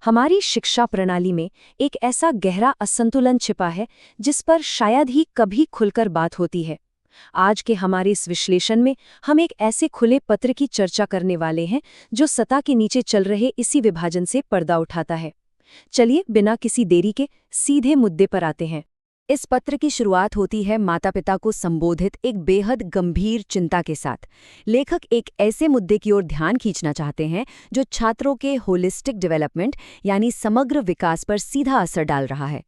हमारी शिक्षा प्रणाली में एक ऐसा गहरा असंतुलन छिपा है जिस पर शायद ही कभी खुलकर बात होती है। आज के हमारे इस विश्लेषण में हम एक ऐसे खुले पत्र की चर्चा करने वाले हैं जो सत्ता के नीचे चल रहे इसी विभाजन से पर्दा उठाता है। चलिए बिना किसी देरी के सीधे मुद्दे पर आते हैं। इस पत्र की शुरुआत होती है माता पिता को संबोधित एक बेहद गंभीर चिंता के साथ। लेखक एक ऐसे मुद्दे की ओर ध्यान खींचना चाहते हैं जो छात्रों के होलिस्टिक डेवलपमेंट यानी समग्र विकास पर सीधा असर डाल रहा है।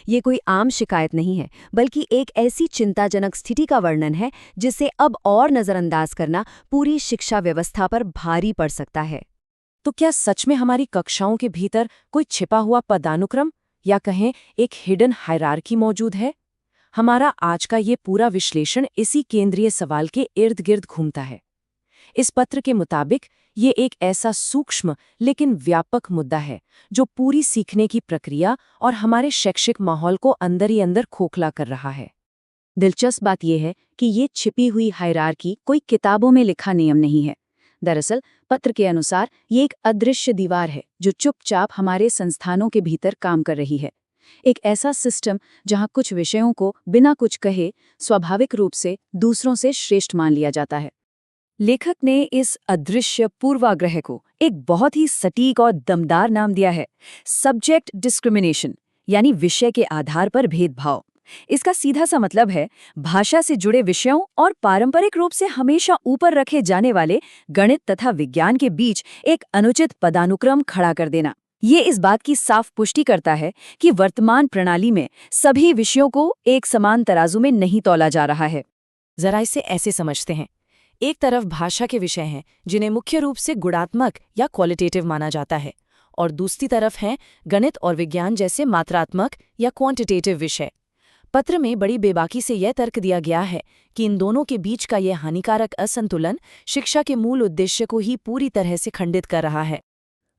ये कोई आम शिकायत नहीं है, बल्कि एक ऐसी चिंताजनक स्थिति का वर्णन है जिसे अब और नज़रअंदाज करना पूरी शिक्षा व्यवस्था पर भारी पड़ सकता है। तो क्या सच में हमारी कक्षाओं के भीतर कोई छिपा हुआ पदानुक्रम या कहें एक हिडन हायरार्की मौजूद है? हमारा आज का ये पूरा विश्लेषण इसी केंद्रीय सवाल के इर्द गिर्द घूमता है। इस पत्र के मुताबिक ये एक ऐसा सूक्ष्म लेकिन व्यापक मुद्दा है जो पूरी सीखने की प्रक्रिया और हमारे शैक्षिक माहौल को अंदर ही अंदर खोखला कर रहा है। दिलचस्प बात यह है कि ये छिपी हुई हायरार्की कोई किताबों में लिखा नियम नहीं है। दरअसल पत्र के अनुसार ये एक अदृश्य दीवार है जो चुपचाप हमारे संस्थानों के भीतर काम कर रही है। एक ऐसा सिस्टम जहां कुछ विषयों को बिना कुछ कहे स्वाभाविक रूप से दूसरों से श्रेष्ठ मान लिया जाता है। लेखक ने इस अदृश्य पूर्वाग्रह को एक बहुत ही सटीक और दमदार नाम दिया है, सब्जेक्ट डिस्क्रिमिनेशन, यानी विषय के आधार पर भेदभाव। इसका सीधा सा मतलब है भाषा से जुड़े विषयों और पारंपरिक रूप से हमेशा ऊपर रखे जाने वाले गणित तथा विज्ञान के बीच एक अनुचित पदानुक्रम खड़ा कर देना। ये इस बात की साफ पुष्टि करता है कि वर्तमान प्रणाली में सभी विषयों को एक समान तराजू में नहीं तौला जा रहा है। जरा इसे ऐसे समझते हैं, एक तरफ भाषा के विषय हैं जिन्हें मुख्य रूप से गुणात्मक या क्वालिटेटिव माना जाता है, और दूसरी तरफ हैं गणित और विज्ञान जैसे मात्रात्मक या क्वांटिटेटिव विषय। पत्र में बड़ी बेबाकी से यह तर्क दिया गया है कि इन दोनों के बीच का यह हानिकारक असंतुलन शिक्षा के मूल उद्देश्य को ही पूरी तरह से खंडित कर रहा है।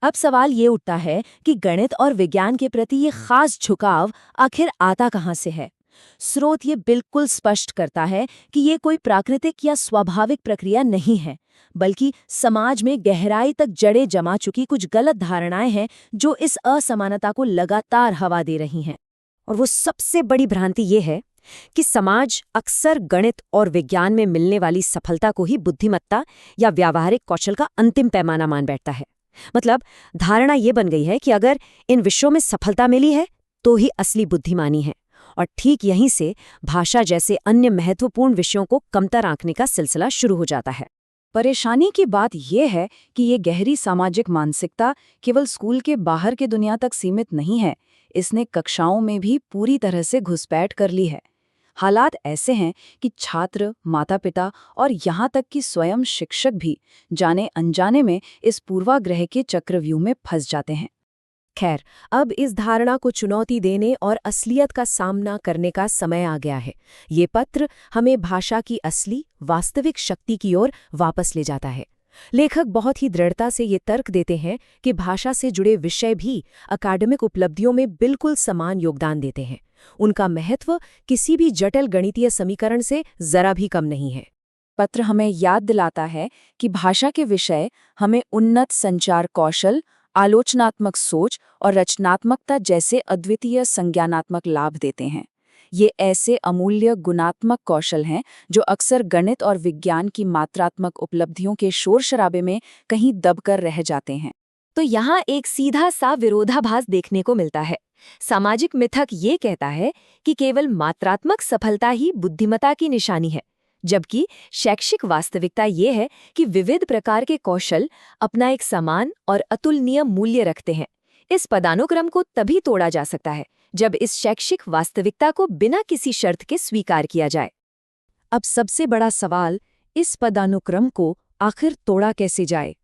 अब सवाल ये उठता है कि गणित और विज्ञान के प्रति ये खास झुकाव आखिर आता कहाँ से है? स्रोत ये बिल्कुल स्पष्ट करता है कि ये कोई प्राकृतिक या स्वाभाविक प्रक्रिया नहीं है, बल्कि समाज में गहराई तक जड़ें जमा चुकी कुछ गलत धारणाएं हैं जो इस असमानता को लगातार हवा दे रही हैं। और वो सबसे बड़ी भ्रांति ये है कि समाज अक्सर गणित और विज्ञान में मिलने वाली सफलता को ही बुद्धिमत्ता या व्यावहारिक कौशल का अंतिम पैमाना मान बैठता है। मतलब धारणा ये बन गई है कि अगर इन विषयों में सफलता मिली है तो ही असली बुद्धिमानी है, और ठीक यहीं से भाषा जैसे अन्य महत्वपूर्ण विषयों को कमतर आंकने का सिलसिला शुरू हो जाता है। परेशानी की बात यह है कि ये गहरी सामाजिक मानसिकता केवल स्कूल के बाहर की दुनिया तक सीमित नहीं है, इसने कक्षाओं में भी पूरी तरह से घुसपैठ कर ली है। हालात ऐसे हैं कि छात्र, माता-पिता और यहाँ तक कि स्वयं शिक्षक भी जाने अनजाने में इस पूर्वाग्रह के चक्रव्यूह में फंस जाते हैं। खैर, अब इस धारणा को चुनौती देने और असलियत का सामना करने का समय आ गया है। ये पत्र हमें भाषा की असली, वास्तविक शक्ति की ओर वापस ले जाता है। लेखक बहुत ही दृढ़ता से ये तर्क देते हैं कि भाषा से जुड़े विषय भी अकादमिक उपलब्धियों में बिल्कुल समान योगदान देते हैं। उनका महत्व किसी भी जटिल गणितीय समीकरण से जरा भी कम नहीं है। पत्र हमें याद दिलाता है कि भाषा के विषय हमें उन्नत संचार कौशल, आलोचनात्मक सोच और रचनात्मकता जैसे अद्वितीय संज्ञानात्मक लाभ देते हैं। ये ऐसे अमूल्य गुणात्मक कौशल हैं जो अक्सर गणित और विज्ञान की मात्रात्मक उपलब्धियों के शोर शराबे में कहीं दबकर रह जाते हैं। तो यहाँ एक सीधा सा विरोधाभास देखने को मिलता है। सामाजिक मिथक ये कहता है कि केवल मात्रात्मक सफलता ही बुद्धिमत्ता की निशानी है, जबकि शैक्षिक वास्तविकता ये है कि विविध प्रकार के कौशल अपना एक समान और अतुलनीय मूल्य रखते हैं। इस पदानुक्रम को तभी तोड़ा जा सकता है जब इस शैक्षिक वास्तविकता को बिना किसी शर्त के स्वीकार किया जाए। अब सबसे बड़ा सवाल, इस पदानुक्रम को आखिर तोड़ा कैसे जाए?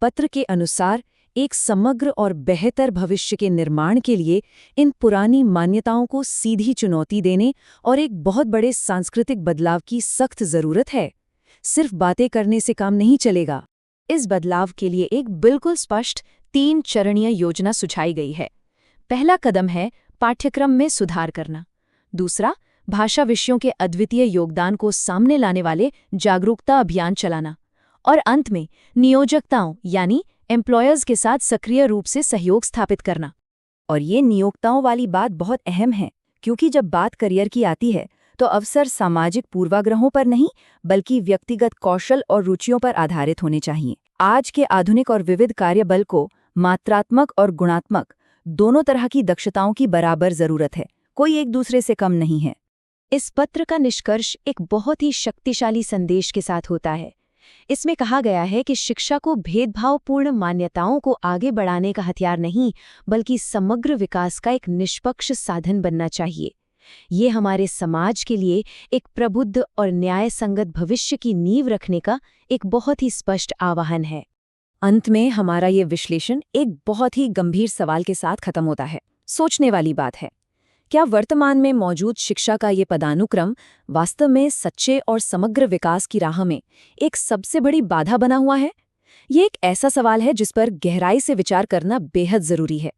पत्र के अनुसार एक समग्र और बेहतर भविष्य के निर्माण के लिए इन पुरानी मान्यताओं को सीधी चुनौती देने और एक बहुत बड़े सांस्कृतिक बदलाव की सख्त जरूरत है। सिर्फ बातें करने से काम नहीं चलेगा। इस बदलाव के लिए एक बिल्कुल स्पष्ट 3 चरणीय योजना सुझाई गई है। पहला कदम है पाठ्यक्रम में सुधार करना। दूसरा, भाषा विषयों के अद्वितीय योगदान को सामने लाने वाले जागरूकता अभियान चलाना। और अंत में नियोजकताओं यानी एम्प्लॉयर्स के साथ सक्रिय रूप से सहयोग स्थापित करना। और ये नियोक्ताओं वाली बात बहुत अहम है, क्योंकि जब बात करियर की आती है तो अवसर सामाजिक पूर्वाग्रहों पर नहीं बल्कि व्यक्तिगत कौशल और रुचियों पर आधारित होने चाहिए। आज के आधुनिक और विविध कार्यबल को मात्रात्मक और गुणात्मक दोनों तरह की दक्षताओं की बराबर जरूरत है, कोई एक दूसरे से कम नहीं है। इस पत्र का निष्कर्ष एक बहुत ही शक्तिशाली संदेश के साथ होता है। इसमें कहा गया है कि शिक्षा को भेदभावपूर्ण मान्यताओं को आगे बढ़ाने का हथियार नहीं, बल्कि समग्र विकास का एक निष्पक्ष साधन बनना चाहिए। ये हमारे समाज के लिए एक प्रबुद्ध और न्यायसंगत भविष्य की नींव रखने का एक बहुत ही स्पष्ट आह्वान है। अंत में हमारा ये विश्लेषण एक बहुत ही गंभीर सवाल के साथ खत्म होता है। सोचने वाली बात है, क्या वर्तमान में मौजूद शिक्षा का ये पदानुक्रम वास्तव में सच्चे और समग्र विकास की राह में एक सबसे बड़ी बाधा बना हुआ है? ये एक ऐसा सवाल है जिस पर गहराई से विचार करना बेहद जरूरी है।